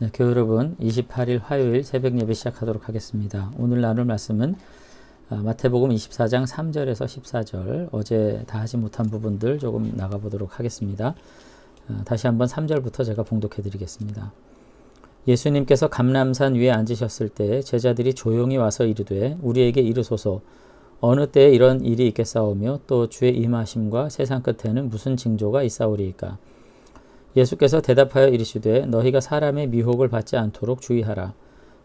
네, 교회 여러분, 28일 화요일 새벽 예배 시작하도록 하겠습니다. 오늘 나눌 말씀은 마태복음 24장 3절에서 14절, 어제 다 하지 못한 부분들 조금 나가보도록 하겠습니다. 다시 한번 3절부터 제가 봉독해 드리겠습니다. 예수님께서 감람산 위에 앉으셨을 때 제자들이 조용히 와서 이르되 우리에게 이르소서 어느 때에 이런 일이 있겠사오며 또 주의 임하심과 세상 끝에는 무슨 징조가 있사오리이까. 예수께서 대답하여 이르시되 너희가 사람의 미혹을 받지 않도록 주의하라.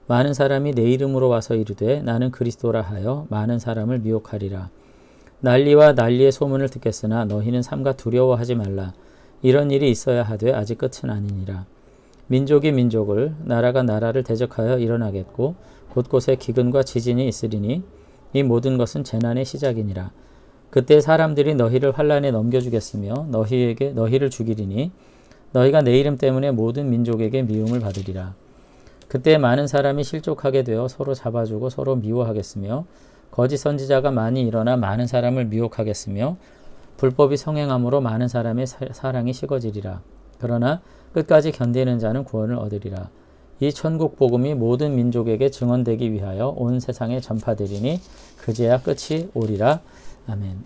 많은 사람이 내 이름으로 와서 이르되 나는 그리스도라 하여 많은 사람을 미혹하리라. 난리와 난리의 소문을 듣겠으나 너희는 삼가 두려워하지 말라. 이런 일이 있어야 하되 아직 끝은 아니니라. 민족이 민족을, 나라가 나라를 대적하여 일어나겠고 곳곳에 기근과 지진이 있으리니 이 모든 것은 재난의 시작이니라. 그때 사람들이 너희를 환난에 넘겨주겠으며 너희를 죽이리니 너희가 내 이름 때문에 모든 민족에게 미움을 받으리라. 그때 많은 사람이 실족하게 되어 서로 잡아주고 서로 미워하겠으며 거짓 선지자가 많이 일어나 많은 사람을 미혹하겠으며 불법이 성행함으로 많은 사람의 사랑이 식어지리라. 그러나 끝까지 견디는 자는 구원을 얻으리라. 이 천국 복음이 모든 민족에게 증언되기 위하여 온 세상에 전파되리니 그제야 끝이 오리라. 아멘.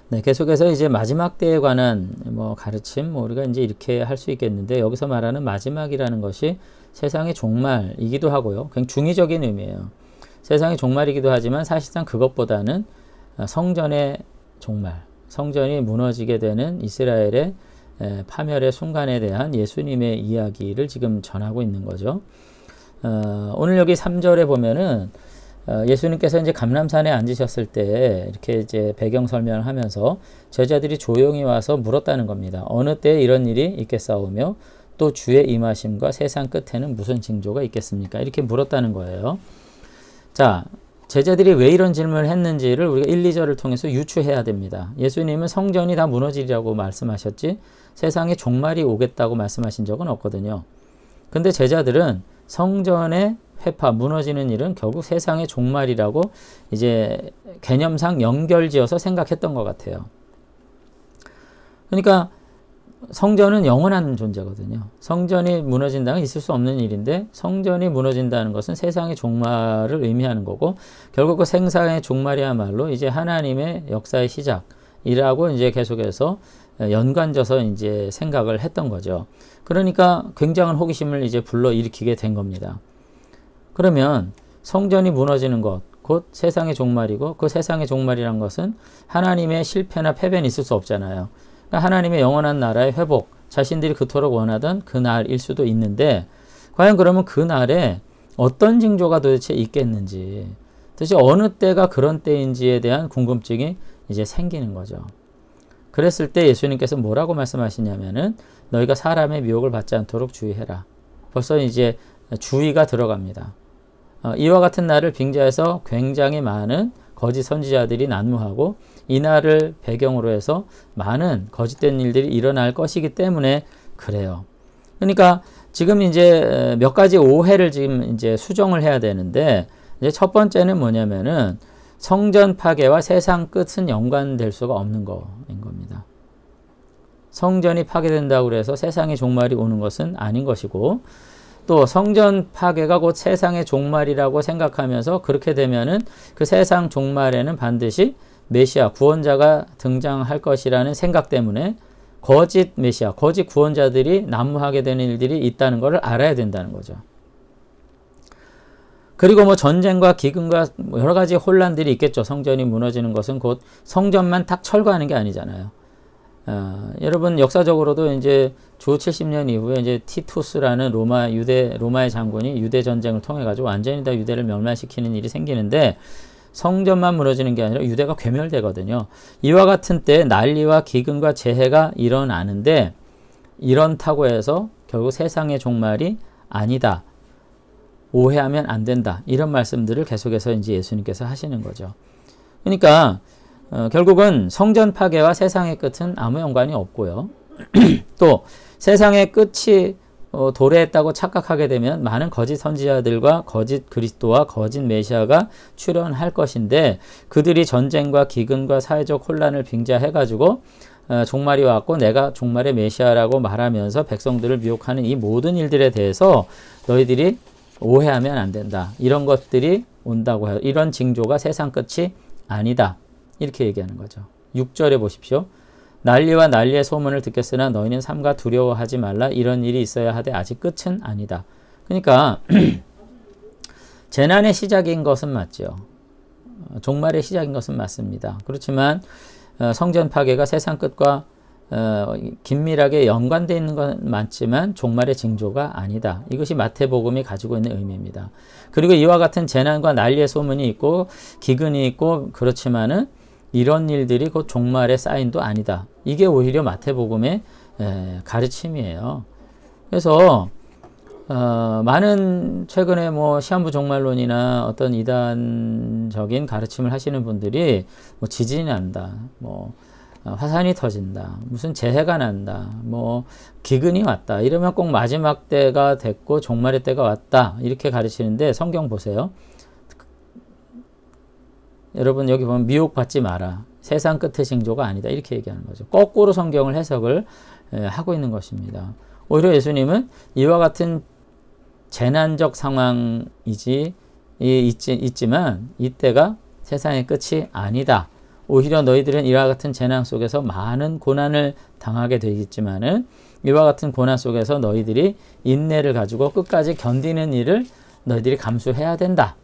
네, 계속해서 이제 마지막 때에 관한 가르침, 우리가 이제 이렇게 할 수 있겠는데, 여기서 말하는 마지막이라는 것이 세상의 종말이기도 하고요. 그냥 중의적인 의미예요. 세상의 종말이기도 하지만 사실상 그것보다는 성전의 종말, 성전이 무너지게 되는 이스라엘의 파멸의 순간에 대한 예수님의 이야기를 지금 전하고 있는 거죠. 오늘 여기 3절에 보면은 예수님께서 이제 감람산에 앉으셨을 때 이렇게 이제 배경 설명을 하면서 제자들이 조용히 와서 물었다는 겁니다. 어느 때에 이런 일이 있겠사오며 또 주의 임하심과 세상 끝에는 무슨 징조가 있겠습니까? 이렇게 물었다는 거예요. 자, 제자들이 왜 이런 질문을 했는지를 우리가 1, 2절을 통해서 유추해야 됩니다. 예수님은 성전이 다 무너지리라고 말씀하셨지 세상에 종말이 오겠다고 말씀하신 적은 없거든요. 근데 제자들은 성전의 회파, 무너지는 일은 결국 세상의 종말이라고 이제 개념상 연결지어서 생각했던 것 같아요. 그러니까 성전은 영원한 존재거든요. 성전이 무너진다는 있을 수 없는 일인데 성전이 무너진다는 것은 세상의 종말을 의미하는 거고 결국 그 세상의 종말이야말로 이제 하나님의 역사의 시작이라고 이제 계속해서 연관져서 이제 생각을 했던 거죠. 그러니까 굉장한 호기심을 이제 불러일으키게 된 겁니다. 그러면 성전이 무너지는 것, 곧 세상의 종말이고 그 세상의 종말이란 것은 하나님의 실패나 패배는 있을 수 없잖아요. 그러니까 하나님의 영원한 나라의 회복, 자신들이 그토록 원하던 그 날일 수도 있는데 과연 그러면 그 날에 어떤 징조가 도대체 있겠는지, 도대체 어느 때가 그런 때인지에 대한 궁금증이 이제 생기는 거죠. 그랬을 때 예수님께서 뭐라고 말씀하시냐면은 너희가 사람의 미혹을 받지 않도록 주의해라. 벌써 이제 주의가 들어갑니다. 이와 같은 날을 빙자해서 굉장히 많은 거짓 선지자들이 난무하고 이 날을 배경으로 해서 많은 거짓된 일들이 일어날 것이기 때문에 그래요. 그러니까 지금 이제 몇 가지 오해를 지금 이제 수정을 해야 되는데 이제 첫 번째는 뭐냐면은 성전 파괴와 세상 끝은 연관될 수가 없는 거인 겁니다. 성전이 파괴된다고 해서 세상의 종말이 오는 것은 아닌 것이고 또 성전 파괴가 곧 세상의 종말이라고 생각하면서 그렇게 되면은 그 세상 종말에는 반드시 메시아, 구원자가 등장할 것이라는 생각 때문에 거짓 메시아, 거짓 구원자들이 난무하게 되는 일들이 있다는 것을 알아야 된다는 거죠. 그리고 전쟁과 기근과 여러 가지 혼란들이 있겠죠. 성전이 무너지는 것은 곧 성전만 딱 철거하는 게 아니잖아요. 여러분 역사적으로도 이제 주 70년 이후에 이제 티투스라는 로마의 장군이 유대 전쟁을 통해 가지고 완전히 다 유대를 멸망시키는 일이 생기는데 성전만 무너지는 게 아니라 유대가 괴멸되거든요. 이와 같은 때 난리와 기근과 재해가 일어나는데 이런다고 해서 결국 세상의 종말이 아니다. 오해하면 안 된다. 이런 말씀들을 계속해서 이제 예수님께서 하시는 거죠. 그러니까 결국은 성전 파괴와 세상의 끝은 아무 연관이 없고요. 또 세상의 끝이 도래했다고 착각하게 되면 많은 거짓 선지자들과 거짓 그리스도와 거짓 메시아가 출현할 것인데 그들이 전쟁과 기근과 사회적 혼란을 빙자해가지고 종말이 왔고 내가 종말의 메시아라고 말하면서 백성들을 미혹하는 이 모든 일들에 대해서 너희들이 오해하면 안 된다. 이런 것들이 온다고 해요. 이런 징조가 세상 끝이 아니다. 이렇게 얘기하는 거죠. 6절에 보십시오. 난리와 난리의 소문을 듣겠으나 너희는 삼가 두려워하지 말라. 이런 일이 있어야 하되 아직 끝은 아니다. 그러니까 재난의 시작인 것은 맞죠. 종말의 시작인 것은 맞습니다. 그렇지만 성전 파괴가 세상 끝과 긴밀하게 연관되어 있는 건 맞지만 종말의 징조가 아니다. 이것이 마태복음이 가지고 있는 의미입니다. 그리고 이와 같은 재난과 난리의 소문이 있고 기근이 있고 그렇지만은 이런 일들이 곧 종말의 사인도 아니다. 이게 오히려 마태복음의 가르침이에요. 그래서 많은 최근에 뭐 시한부 종말론이나 어떤 이단적인 가르침을 하시는 분들이 뭐 지진이 난다, 뭐 화산이 터진다, 무슨 재해가 난다, 뭐 기근이 왔다 이러면 꼭 마지막 때가 됐고 종말의 때가 왔다 이렇게 가르치는데 성경 보세요. 여러분 여기 보면 미혹받지 마라. 세상 끝의 징조가 아니다. 이렇게 얘기하는 거죠. 거꾸로 성경을 해석을 하고 있는 것입니다. 오히려 예수님은 이와 같은 재난적 있지만 이때가 세상의 끝이 아니다. 오히려 너희들은 이와 같은 재난 속에서 많은 고난을 당하게 되겠지만은 이와 같은 고난 속에서 너희들이 인내를 가지고 끝까지 견디는 일을 너희들이 감수해야 된다.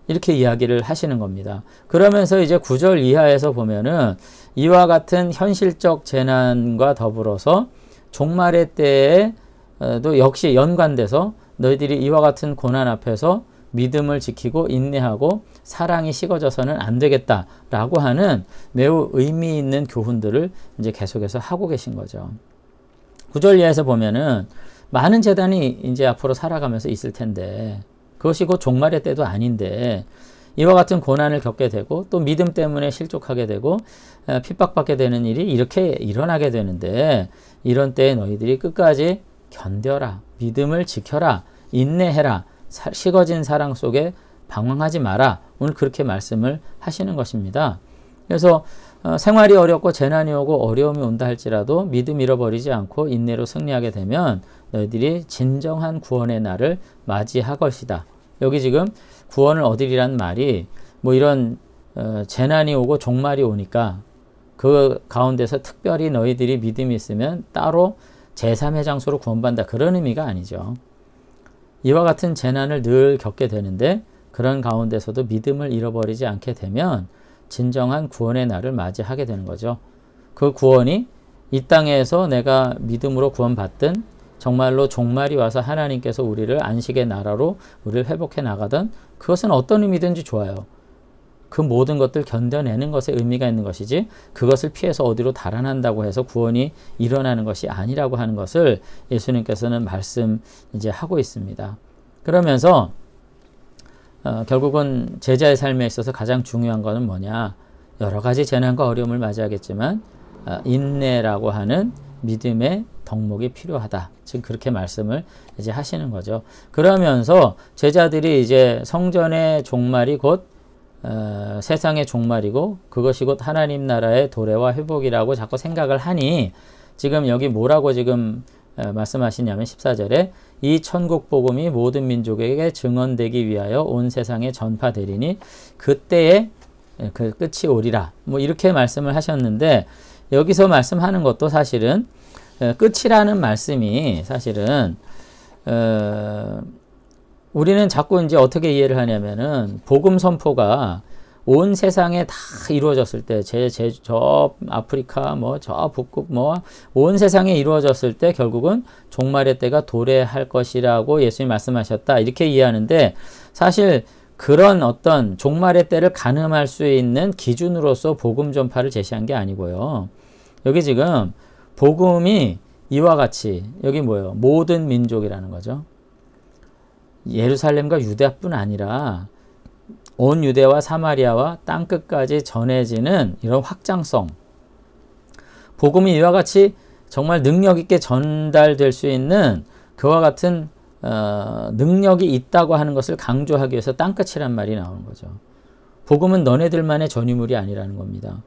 이렇게 이야기를 하시는 겁니다. 그러면서 이제 9절 이하에서 보면은 이와 같은 현실적 재난과 더불어서 종말의 때에도 역시 연관돼서 너희들이 이와 같은 고난 앞에서 믿음을 지키고 인내하고 사랑이 식어져서는 안 되겠다라고 하는 매우 의미 있는 교훈들을 이제 계속해서 하고 계신 거죠. 9절 이하에서 보면은 많은 재난이 이제 앞으로 살아가면서 있을 텐데 그것이 곧 종말의 때도 아닌데 이와 같은 고난을 겪게 되고 또 믿음 때문에 실족하게 되고 핍박받게 되는 일이 이렇게 일어나게 되는데 이런 때에 너희들이 끝까지 견뎌라. 믿음을 지켜라. 인내해라. 식어진 사랑 속에 방황하지 마라. 오늘 그렇게 말씀을 하시는 것입니다. 그래서 생활이 어렵고 재난이 오고 어려움이 온다 할지라도 믿음 잃어버리지 않고 인내로 승리하게 되면 너희들이 진정한 구원의 날을 맞이할 것이다. 여기 지금 구원을 얻으리란 말이 뭐 이런 재난이 오고 종말이 오니까 그 가운데서 특별히 너희들이 믿음이 있으면 따로 제3의 장소로 구원받는다. 그런 의미가 아니죠. 이와 같은 재난을 늘 겪게 되는데 그런 가운데서도 믿음을 잃어버리지 않게 되면 진정한 구원의 날을 맞이하게 되는 거죠. 그 구원이 이 땅에서 내가 믿음으로 구원받든 정말로 종말이 와서 하나님께서 우리를 안식의 나라로 우리를 회복해 나가든 그것은 어떤 의미든지 좋아요. 그 모든 것들 견뎌내는 것에 의미가 있는 것이지 그것을 피해서 어디로 달아난다고 해서 구원이 일어나는 것이 아니라고 하는 것을 예수님께서는 말씀 이제 하고 있습니다. 그러면서 결국은 제자의 삶에 있어서 가장 중요한 것은 뭐냐? 여러 가지 재난과 어려움을 맞이하겠지만 인내라고 하는 믿음의 덕목이 필요하다. 지금 그렇게 말씀을 이제 하시는 거죠. 그러면서 제자들이 이제 성전의 종말이 곧 세상의 종말이고 그것이 곧 하나님 나라의 도래와 회복이라고 자꾸 생각을 하니 지금 여기 뭐라고 지금 말씀하시냐면 14절에 이 천국 복음이 모든 민족에게 증언되기 위하여 온 세상에 전파되리니 그때에 그 끝이 오리라. 뭐 이렇게 말씀을 하셨는데 여기서 말씀하는 것도 사실은 끝이라는 말씀이 사실은 우리는 자꾸 이제 어떻게 이해를 하냐면은 복음 선포가 온 세상에 다 이루어졌을 때, 저 아프리카, 뭐 저 북극, 뭐 온 세상에 이루어졌을 때 결국은 종말의 때가 도래할 것이라고 예수님이 말씀하셨다. 이렇게 이해하는데 사실 그런 어떤 종말의 때를 가늠할 수 있는 기준으로서 복음 전파를 제시한 게 아니고요. 여기 지금 복음이 이와 같이 여기 뭐예요? 모든 민족이라는 거죠. 예루살렘과 유대뿐 아니라 온 유대와 사마리아와 땅끝까지 전해지는 이런 확장성. 복음이 이와 같이 정말 능력 있게 전달될 수 있는 그와 같은 능력이 있다고 하는 것을 강조하기 위해서 땅끝이란 말이 나오는 거죠. 복음은 너네들만의 전유물이 아니라는 겁니다.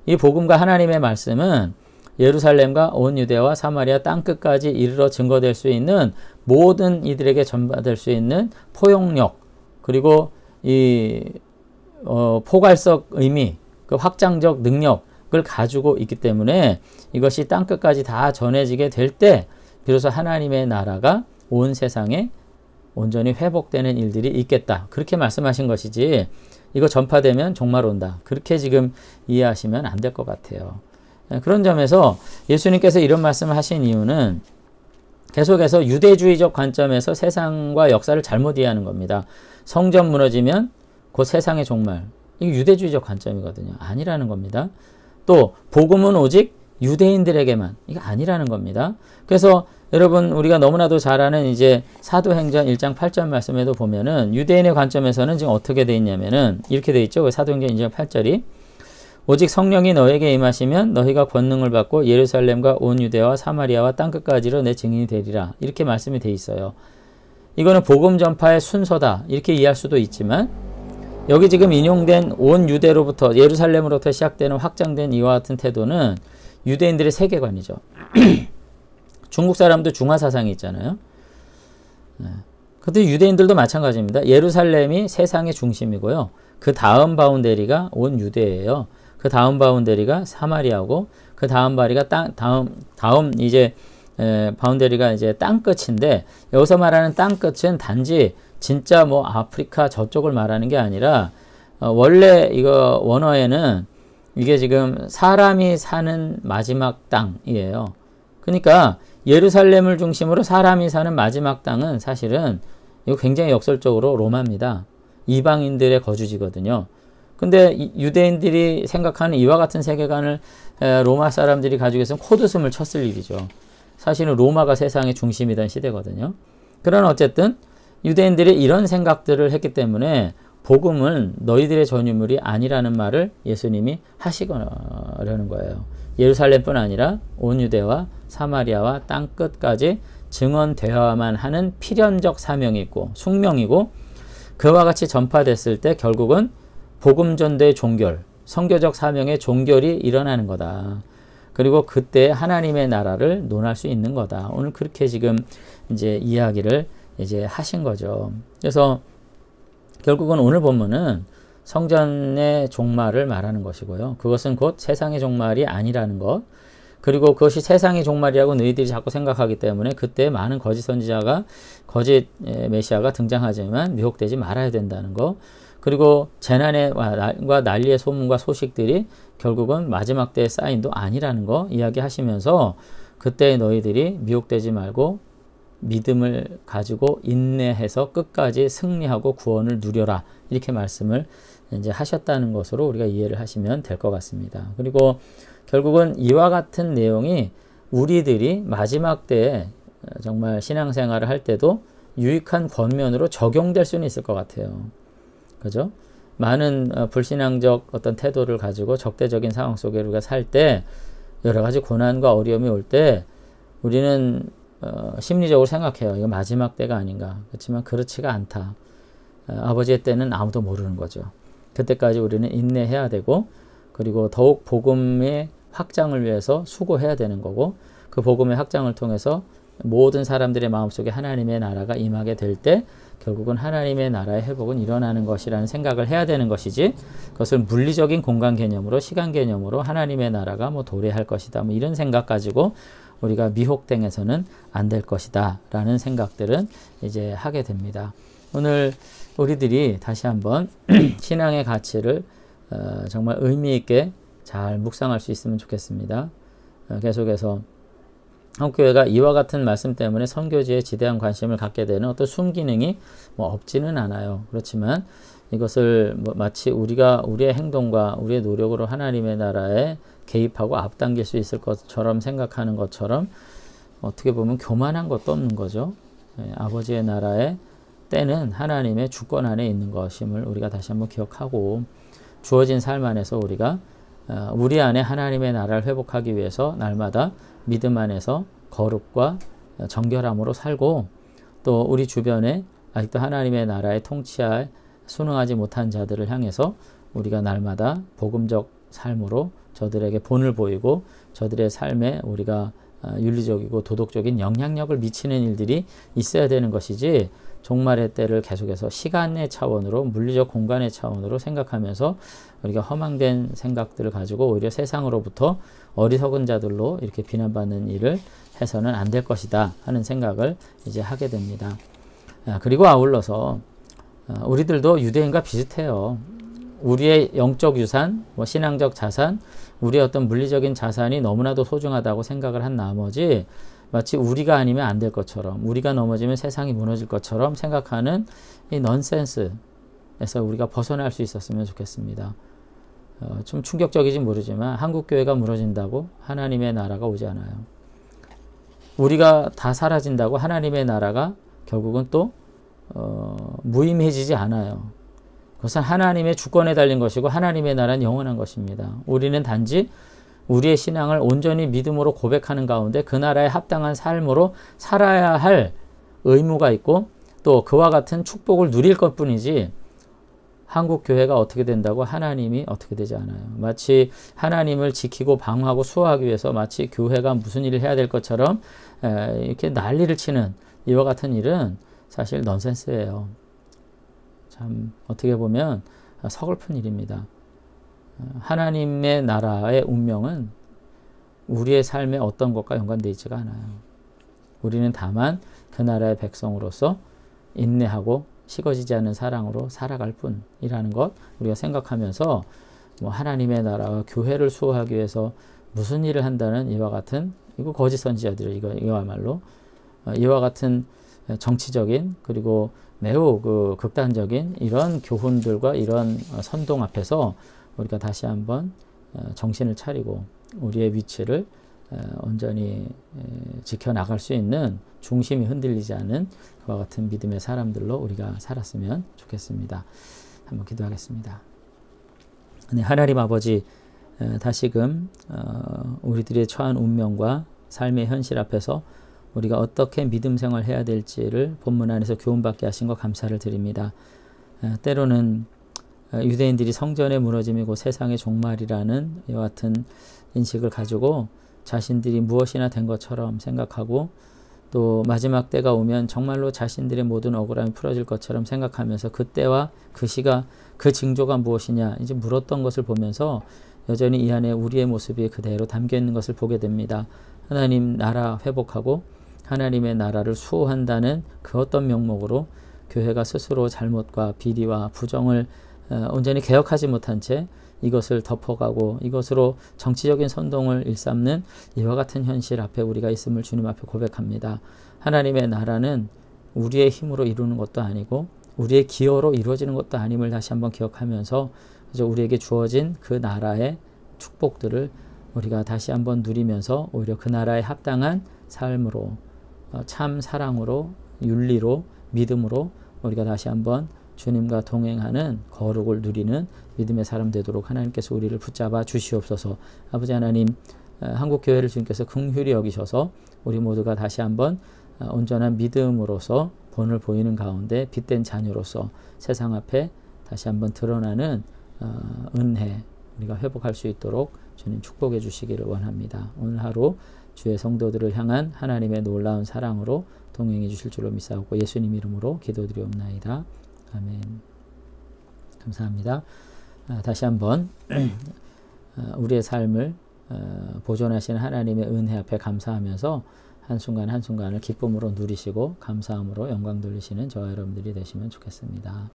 이 복음과 하나님의 말씀은 예루살렘과 온 유대와 사마리아 땅끝까지 이르러 증거될 수 있는 모든 이들에게 전파될 수 있는 포용력, 그리고 이 포괄적 의미, 그 확장적 능력을 가지고 있기 때문에 이것이 땅끝까지 다 전해지게 될 때 비로소 하나님의 나라가 온 세상에 온전히 회복되는 일들이 있겠다. 그렇게 말씀하신 것이지 이거 전파되면 종말 온다. 그렇게 지금 이해하시면 안 될 것 같아요. 그런 점에서 예수님께서 이런 말씀을 하신 이유는 계속해서 유대주의적 관점에서 세상과 역사를 잘못 이해하는 겁니다. 성전 무너지면 곧 세상의 종말. 이게 유대주의적 관점이거든요. 아니라는 겁니다. 또 복음은 오직 유대인들에게만. 이게 아니라는 겁니다. 그래서 여러분 우리가 너무나도 잘 아는 이제 사도행전 1장 8절 말씀에도 보면은 유대인의 관점에서는 지금 어떻게 돼 있냐면은 이렇게 돼 있죠. 사도행전 1장 8절이 오직 성령이 너에게 임하시면 너희가 권능을 받고 예루살렘과 온 유대와 사마리아와 땅끝까지로 내 증인이 되리라. 이렇게 말씀이 돼 있어요. 이거는 복음 전파의 순서다. 이렇게 이해할 수도 있지만 여기 지금 인용된 온 유대로부터 예루살렘으로부터 시작되는 확장된 이와 같은 태도는 유대인들의 세계관이죠. 중국 사람도 중화 사상이 있잖아요. 근데 유대인들도 마찬가지입니다. 예루살렘이 세상의 중심이고요. 그 다음 바운데리가 온 유대예요. 그 다음 바운데리가 사마리아고 그 다음 바리가 다음 이제 바운데리가 이제 땅 끝인데 여기서 말하는 땅 끝은 단지 진짜 뭐 아프리카 저쪽을 말하는 게 아니라 원래 이거 원어에는 이게 지금 사람이 사는 마지막 땅이에요. 그러니까 예루살렘을 중심으로 사람이 사는 마지막 땅은 사실은 이거 굉장히 역설적으로 로마입니다. 이방인들의 거주지거든요. 근데 유대인들이 생각하는 이와 같은 세계관을 로마 사람들이 가지고 있으면 코드숨을 쳤을 일이죠. 사실은 로마가 세상의 중심이던 시대거든요. 그러나 어쨌든 유대인들이 이런 생각들을 했기 때문에 복음은 너희들의 전유물이 아니라는 말을 예수님이 하시려는 거예요. 예루살렘뿐 아니라 온 유대와 사마리아와 땅끝까지 증언되어야만 하는 필연적 사명이 있고 숙명이고 그와 같이 전파됐을 때 결국은 복음 전도의 종결, 선교적 사명의 종결이 일어나는 거다. 그리고 그때 하나님의 나라를 논할 수 있는 거다. 오늘 그렇게 지금 이제 이야기를 이제 하신 거죠. 그래서 결국은 오늘 본문은 성전의 종말을 말하는 것이고요. 그것은 곧 세상의 종말이 아니라는 것. 그리고 그것이 세상의 종말이라고 너희들이 자꾸 생각하기 때문에 그때 많은 거짓 선지자가 거짓 메시아가 등장하지만 미혹되지 말아야 된다는 것. 그리고 재난과 난리의 소문과 소식들이 결국은 마지막 때의 사인도 아니라는 거 이야기하시면서 그때 너희들이 미혹되지 말고 믿음을 가지고 인내해서 끝까지 승리하고 구원을 누려라. 이렇게 말씀을 이제 하셨다는 것으로 우리가 이해를 하시면 될 것 같습니다. 그리고 결국은 이와 같은 내용이 우리들이 마지막 때에 정말 신앙생활을 할 때도 유익한 권면으로 적용될 수는 있을 것 같아요. 그죠? 많은 불신앙적 어떤 태도를 가지고 적대적인 상황 속에 우리가 살 때 여러 가지 고난과 어려움이 올 때 우리는 심리적으로 생각해요. 이거 마지막 때가 아닌가. 그렇지만 그렇지가 않다. 아버지의 때는 아무도 모르는 거죠. 그때까지 우리는 인내해야 되고 그리고 더욱 복음의 확장을 위해서 수고해야 되는 거고 그 복음의 확장을 통해서 모든 사람들의 마음속에 하나님의 나라가 임하게 될 때 결국은 하나님의 나라의 회복은 일어나는 것이라는 생각을 해야 되는 것이지 그것을 물리적인 공간 개념으로 시간 개념으로 하나님의 나라가 뭐 도래할 것이다 뭐 이런 생각 가지고 우리가 미혹당해서는 안 될 것이다 라는 생각들은 이제 하게 됩니다. 오늘 우리들이 다시 한번 신앙의 가치를 정말 의미 있게 잘 묵상할 수 있으면 좋겠습니다. 계속해서 한국교회가 이와 같은 말씀 때문에 선교지에 지대한 관심을 갖게 되는 어떤 순기능이 뭐 없지는 않아요. 그렇지만 이것을 뭐 마치 우리의 행동과 우리의 노력으로 하나님의 나라에 개입하고 앞당길 수 있을 것처럼 생각하는 것처럼 어떻게 보면 교만한 것도 없는 거죠. 아버지의 나라의 때는 하나님의 주권 안에 있는 것임을 우리가 다시 한번 기억하고 주어진 삶 안에서 우리가 우리 안에 하나님의 나라를 회복하기 위해서 날마다 믿음 안에서 거룩과 정결함으로 살고 또 우리 주변에 아직도 하나님의 나라의 통치에 순응하지 못한 자들을 향해서 우리가 날마다 복음적 삶으로 저들에게 본을 보이고 저들의 삶에 우리가 윤리적이고 도덕적인 영향력을 미치는 일들이 있어야 되는 것이지, 종말의 때를 계속해서 시간의 차원으로, 물리적 공간의 차원으로 생각하면서 우리가 허망된 생각들을 가지고 오히려 세상으로부터 어리석은 자들로 이렇게 비난받는 일을 해서는 안 될 것이다 하는 생각을 이제 하게 됩니다. 그리고 아울러서 우리들도 유대인과 비슷해요. 우리의 영적 유산, 신앙적 자산, 우리의 어떤 물리적인 자산이 너무나도 소중하다고 생각을 한 나머지 마치 우리가 아니면 안 될 것처럼, 우리가 넘어지면 세상이 무너질 것처럼 생각하는 이 넌센스에서 우리가 벗어날 수 있었으면 좋겠습니다. 좀 충격적이지 모르지만 한국교회가 무너진다고 하나님의 나라가 오지 않아요. 우리가 다 사라진다고 하나님의 나라가 결국은 또 무의미해지지 않아요. 그것은 하나님의 주권에 달린 것이고 하나님의 나라는 영원한 것입니다. 우리는 단지 우리의 신앙을 온전히 믿음으로 고백하는 가운데 그 나라에 합당한 삶으로 살아야 할 의무가 있고 또 그와 같은 축복을 누릴 것뿐이지, 한국교회가 어떻게 된다고 하나님이 어떻게 되지 않아요. 마치 하나님을 지키고 방어하고 수호하기 위해서 마치 교회가 무슨 일을 해야 될 것처럼 이렇게 난리를 치는 이와 같은 일은 사실 넌센스예요. 참 어떻게 보면 서글픈 일입니다. 하나님의 나라의 운명은 우리의 삶의 어떤 것과 연관되어 있지가 않아요. 우리는 다만 그 나라의 백성으로서 인내하고 식어지지 않는 사랑으로 살아갈 뿐이라는 것 우리가 생각하면서 하나님의 나라와 교회를 수호하기 위해서 무슨 일을 한다는 이와 같은, 이거 거짓 선지자들, 이거야말로 이와 같은 정치적인 그리고 매우 극단적인 이런 교훈들과 이런 선동 앞에서 우리가 다시 한번 정신을 차리고 우리의 위치를 온전히 지켜나갈 수 있는, 중심이 흔들리지 않은 그와 같은 믿음의 사람들로 우리가 살았으면 좋겠습니다. 한번 기도하겠습니다. 네, 하나님 아버지, 다시금 우리들의 처한 운명과 삶의 현실 앞에서 우리가 어떻게 믿음 생활을 해야 될지를 본문 안에서 교훈받게 하신 것 감사를 드립니다. 때로는 유대인들이 성전의 무너짐이고 세상의 종말이라는 이와 같은 인식을 가지고 자신들이 무엇이나 된 것처럼 생각하고, 또 마지막 때가 오면 정말로 자신들의 모든 억울함이 풀어질 것처럼 생각하면서 그때와 그 시가, 그 징조가 무엇이냐 이제 물었던 것을 보면서 여전히 이 안에 우리의 모습이 그대로 담겨 있는 것을 보게 됩니다. 하나님 나라 회복하고 하나님의 나라를 수호한다는 그 어떤 명목으로 교회가 스스로 잘못과 비리와 부정을 온전히 개혁하지 못한 채 이것을 덮어가고 이것으로 정치적인 선동을 일삼는 이와 같은 현실 앞에 우리가 있음을 주님 앞에 고백합니다. 하나님의 나라는 우리의 힘으로 이루는 것도 아니고 우리의 기여로 이루어지는 것도 아님을 다시 한번 기억하면서 그래서 우리에게 주어진 그 나라의 축복들을 우리가 다시 한번 누리면서 오히려 그 나라에 합당한 삶으로, 참 사랑으로, 윤리로, 믿음으로 우리가 다시 한번 주님과 동행하는 거룩을 누리는 믿음의 사람 되도록 하나님께서 우리를 붙잡아 주시옵소서. 아버지 하나님, 한국교회를 주님께서 긍휼히 여기셔서 우리 모두가 다시 한번 온전한 믿음으로서 본을 보이는 가운데 빛된 자녀로서 세상 앞에 다시 한번 드러나는 은혜 우리가 회복할 수 있도록 주님 축복해 주시기를 원합니다. 오늘 하루 주의 성도들을 향한 하나님의 놀라운 사랑으로 동행해 주실 줄로 믿사옵고 예수님 이름으로 기도드리옵나이다. 아멘. 감사합니다. 다시 한번 우리의 삶을 보존하시는 하나님의 은혜 앞에 감사하면서 한순간 한순간을 기쁨으로 누리시고 감사함으로 영광 돌리시는 저와 여러분들이 되시면 좋겠습니다.